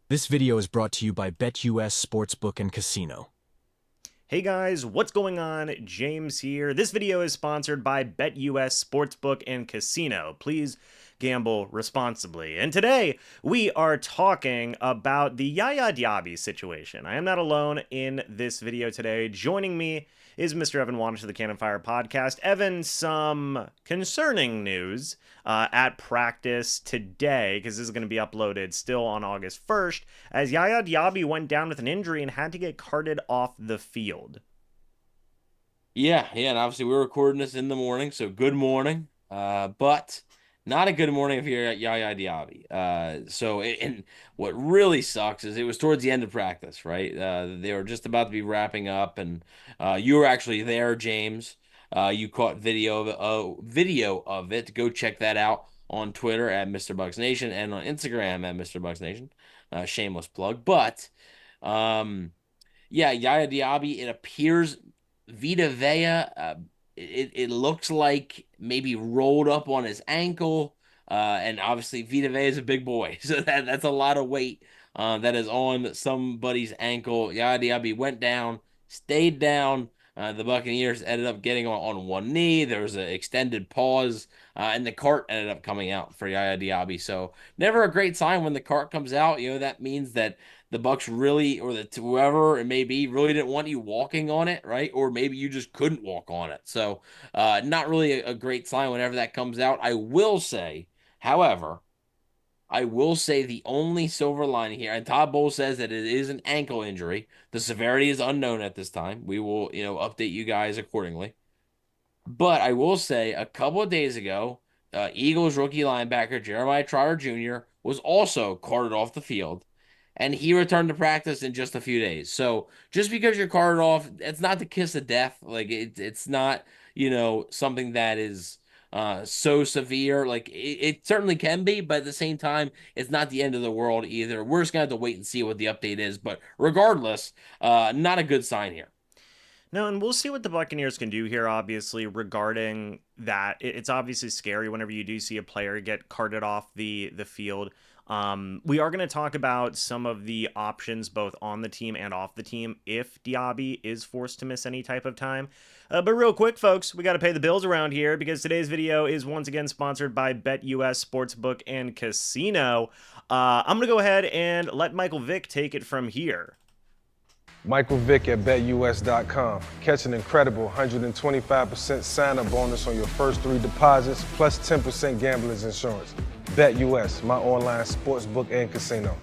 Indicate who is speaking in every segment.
Speaker 1: This video is brought to you by BetUS Sportsbook and Casino.
Speaker 2: Hey guys, what's going on? James here. This video is sponsored by BetUS Sportsbook and Casino. Please gamble responsibly. And today we are talking about the Yaya Diaby situation. I am not alone in this video today. Joining me is Mr. Evan Waters of the Cannon Fire podcast. Evan, some concerning news at practice today, because this is going to be uploaded still on August 1st, as Yaya Diaby went down with an injury and had to get carted off the field.
Speaker 3: Yeah, and obviously we're recording this in the morning, so good morning. But not a good morning if you're at Yaya Diaby. And what really sucks is it was towards the end of practice, right? They were just about to be wrapping up, and you were actually there, James. You caught video of it. Go check that out on Twitter at MrBucsNation and on Instagram at MrBucsNation. Shameless plug, but yeah, Yaya Diaby. It appears Vita Vea, it looks like maybe rolled up on his ankle. And obviously Vita Vea is a big boy, so that's a lot of weight that is on somebody's ankle. Yaya Diaby went down, stayed down. The Buccaneers ended up getting on one knee. There was an extended pause, and the cart ended up coming out for Yaya Diaby. So never a great sign when the cart comes out. That means that the Bucs really, or the whoever it may be, really didn't want you walking on it, right? Or maybe you just couldn't walk on it. So, not really a great sign whenever that comes out. I will say, however, I will say the only silver lining here, and Todd Bowles says that it is an ankle injury. The severity is unknown at this time. We will, update you guys accordingly. But I will say, a couple of days ago, Eagles rookie linebacker Jeremiah Trotter Jr. was also carted off the field, and he returned to practice in just a few days. So just because you're carted off, it's not the kiss of death. Like it's not, something that is so severe. Like it certainly can be, but at the same time, it's not the end of the world either. We're just gonna have to wait and see what the update is. But regardless, not a good sign here.
Speaker 2: No, and we'll see what the Buccaneers can do here, obviously, regarding that. It's obviously scary whenever you do see a player get carted off the field. We are going to talk about some of the options both on the team and off the team if Diaby is forced to miss any type of time. But real quick, folks, we got to pay the bills around here because today's video is once again sponsored by BetUS Sportsbook and Casino. I'm going to go ahead and let Michael Vick take it from here.
Speaker 4: Michael Vick at BetUS.com. Catch an incredible 125% sign-up bonus on your first 3 deposits, plus 10% gambler's insurance. BetUS, my online sportsbook and casino.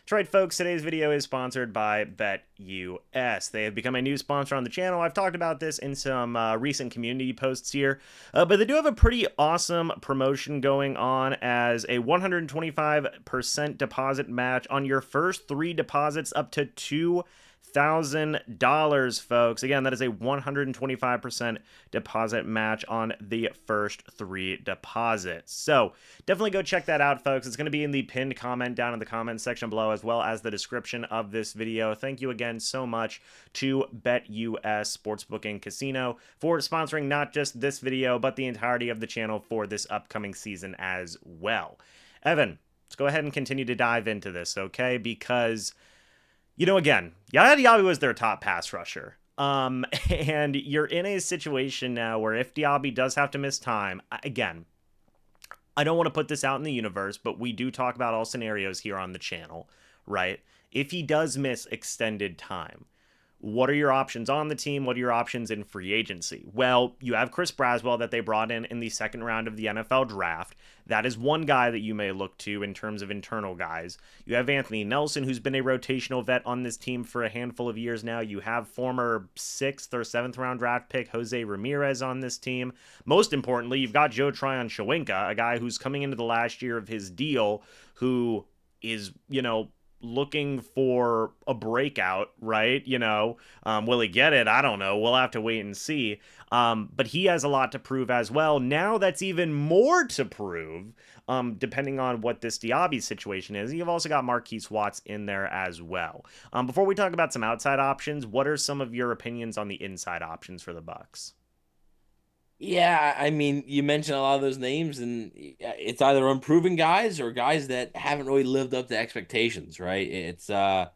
Speaker 2: That's right, folks. Today's video is sponsored by BetUS. They have become a new sponsor on the channel. I've talked about this in some recent community posts here, but they do have a pretty awesome promotion going on as a 125% deposit match on your first 3 deposits up to $2,000, folks. Again, that is a 125% deposit match on the first 3 deposits. So definitely go check that out, folks. It's going to be in the pinned comment down in the comments section below, as well as the description of this video. Thank you again so much to BetUS Sportsbook and Casino for sponsoring not just this video, but the entirety of the channel for this upcoming season as well. Evan, let's go ahead and continue to dive into this, okay? Because again, Yaya Diaby was their top pass rusher. And you're in a situation now where if Diaby does have to miss time, again, I don't want to put this out in the universe, but we do talk about all scenarios here on the channel, right? If he does miss extended time, what are your options on the team? What are your options in free agency? Well, you have Chris Braswell that they brought in the second round of the NFL draft. That is one guy that you may look to in terms of internal guys. You have Anthony Nelson, who's been a rotational vet on this team for a handful of years now. You have former 6th or 7th round draft pick Jose Ramirez on this team. Most importantly, you've got Joe Tryon-Shoyinka, a guy who's coming into the last year of his deal, who is, looking for a breakout, right? Will he get it? I don't know. We'll have to wait and see. But he has a lot to prove as well. Now that's even more to prove, depending on what this Diaby situation is. You've also got Marquise Watts in there as well. Before we talk about some outside options, what are some of your opinions on the inside options for the Bucs?
Speaker 3: Yeah, I mean, you mentioned a lot of those names, and it's either unproven guys or guys that haven't really lived up to expectations, right? It's a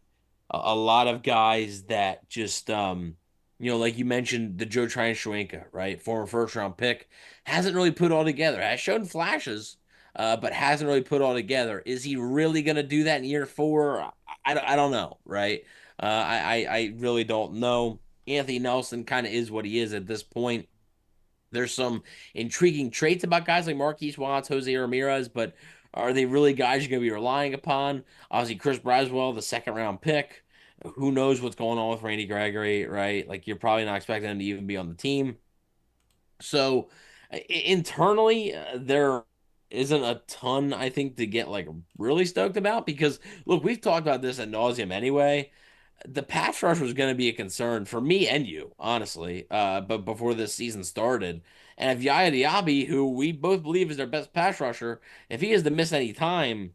Speaker 3: lot of guys that just like you mentioned, the Joe Tryon-Shoyinka, right? Former first round pick, hasn't really put all together. Has shown flashes, but hasn't really put all together. Is he really going to do that in year four? I don't know, right? I really don't know. Anthony Nelson kind of is what he is at this point. There's some intriguing traits about guys like Marquise Watts, Jose Ramirez, but are they really guys you're going to be relying upon? Obviously, Chris Braswell, the second round pick. Who knows what's going on with Randy Gregory, right? Like, you're probably not expecting him to even be on the team. So, internally, there isn't a ton, I think, to get like really stoked about because, look, we've talked about this ad nauseum anyway. The pass rush was going to be a concern for me and you, honestly. But before this season started, and if Yaya Diaby, who we both believe is their best pass rusher, if he is to miss any time,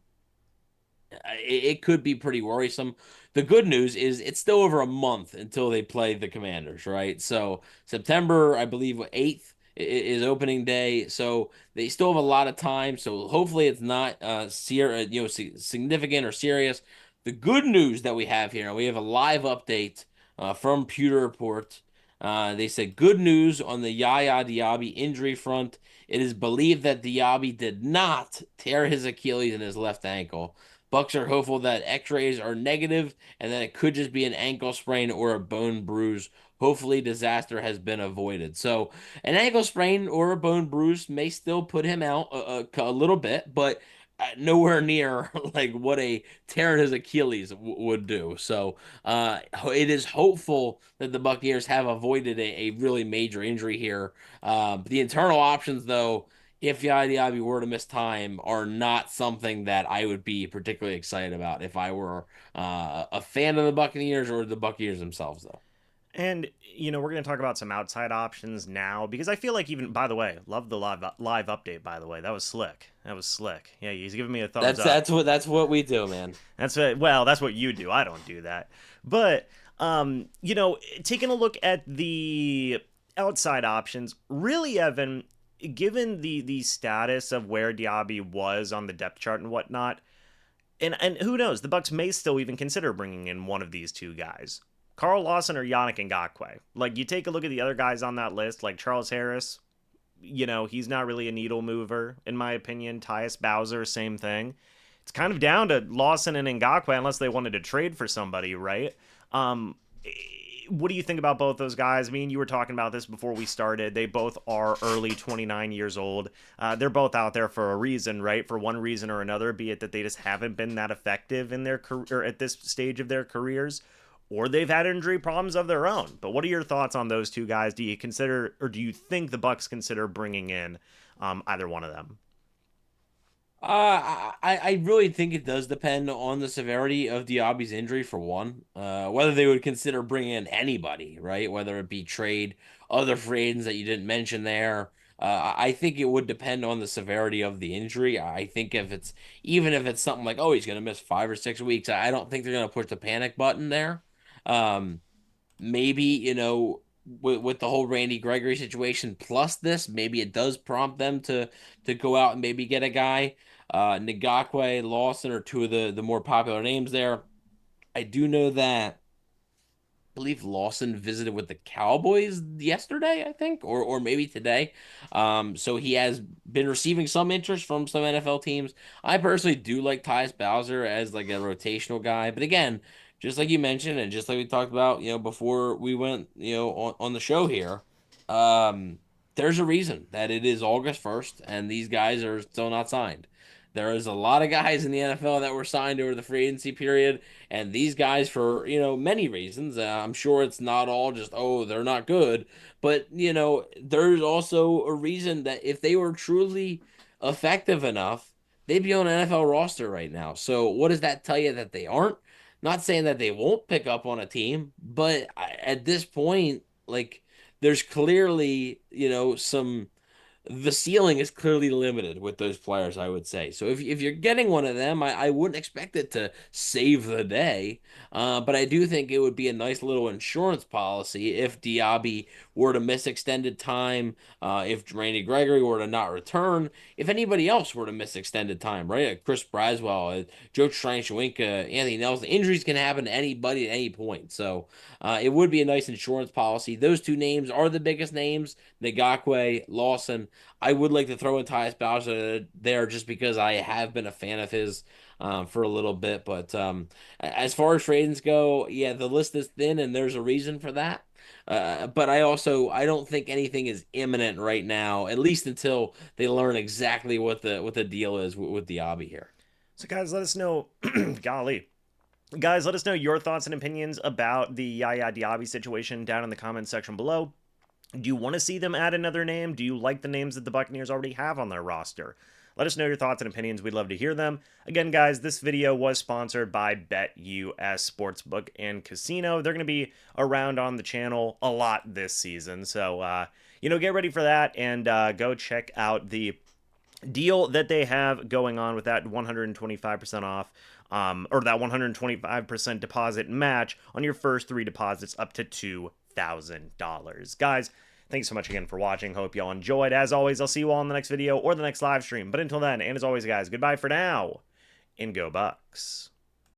Speaker 3: it could be pretty worrisome. The good news is it's still over a month until they play the Commanders, right? So September, I believe, 8th is opening day. So they still have a lot of time. So hopefully it's not significant or serious. The good news that we have here, we have a live update from Pewter Report. They said good news on the Yaya Diaby injury front. It is believed that Diaby did not tear his Achilles in his left ankle. Bucs are hopeful that X-rays are negative and that it could just be an ankle sprain or a bone bruise. Hopefully, disaster has been avoided. So, an ankle sprain or a bone bruise may still put him out a little bit, but nowhere near like what a tear in his Achilles would do. So, it is hopeful that the Buccaneers have avoided a really major injury here. The internal options, though, if Yaya Diaby were to miss time, are not something that I would be particularly excited about if I were a fan of the Buccaneers or the Buccaneers themselves, though.
Speaker 2: And we're going to talk about some outside options now because I feel like even by the way, love the live update. By the way, that was slick. That was slick. Yeah, he's giving me a thumbs
Speaker 3: That's
Speaker 2: up.
Speaker 3: that's what we do, man.
Speaker 2: That's what you do. I don't do that. But taking a look at the outside options, really, Evan, given the status of where Diaby was on the depth chart and whatnot, and who knows, the Bucs may still even consider bringing in one of these two guys. Carl Lawson or Yannick Ngakoue. Like, you take a look at the other guys on that list, like Charles Harris, he's not really a needle mover, in my opinion. Tyus Bowser, same thing. It's kind of down to Lawson and Ngakoue unless they wanted to trade for somebody, right? Um, what do you think about both those guys? I mean, you were talking about this before we started. They both are early 29 years old. They're both out there for a reason, right? For one reason or another, be it that they just haven't been that effective in their career at this stage of their careers, or they've had injury problems of their own. But what are your thoughts on those two guys? Do you consider, or do you think the Bucs consider bringing in either one of them?
Speaker 3: I really think it does depend on the severity of Diaby's injury for one. Whether they would consider bringing in anybody, right? Whether it be trade, other free agents that you didn't mention there. I think it would depend on the severity of the injury. I think even if it's something like, oh, he's going to miss 5 or 6 weeks, I don't think they're going to push the panic button there. Um, Maybe, with the whole Randy Gregory situation plus this, maybe it does prompt them to go out and maybe get a guy. Ngakwe, Lawson are two of the more popular names there. I do know that believe Lawson visited with the Cowboys yesterday, I think, or maybe today. So he has been receiving some interest from some NFL teams. I personally do like Tyus Bowser as like a rotational guy, but again, just like you mentioned, and just like we talked about, before we went, on the show here, um, there's a reason that it is August 1st, and these guys are still not signed. There is a lot of guys in the NFL that were signed over the free agency period, and these guys, for many reasons, I'm sure it's not all just, oh, they're not good, but there's also a reason that if they were truly effective enough, they'd be on an NFL roster right now. So what does that tell you that they aren't? Not saying that they won't pick up on a team, but at this point, like, there's clearly some the ceiling is clearly limited with those players, I would say. So if you're getting one of them, I wouldn't expect it to save the day. But I do think it would be a nice little insurance policy if Diaby were to miss extended time, if Randy Gregory were to not return, if anybody else were to miss extended time, right? Chris Braswell, Joe Strange-Winka, Anthony Nelson. Injuries can happen to anybody at any point. So it would be a nice insurance policy. Those two names are the biggest names, Ngakoue, Lawson. I would like to throw in Tyus Bowser there just because I have been a fan of his for a little bit. But as far as trades go, yeah, the list is thin, and there's a reason for that. But I don't think anything is imminent right now, at least until they learn exactly what the deal is with Diaby here.
Speaker 2: So, guys, let us know. Golly. Guys, let us know your thoughts and opinions about the Yaya Diaby situation down in the comments section below. Do you want to see them add another name? Do you like the names that the Buccaneers already have on their roster? Let us know your thoughts and opinions. We'd love to hear them. Again, guys, this video was sponsored by BetUS Sportsbook and Casino. They're going to be around on the channel a lot this season. So, get ready for that and go check out the deal that they have going on with that 125% off or that 125% deposit match on your first 3 deposits up to $2,000. Guys, thanks so much again for watching. Hope y'all enjoyed. As always, I'll see you all in the next video or the next live stream. But until then, and as always, guys, goodbye for now, and go Bucs.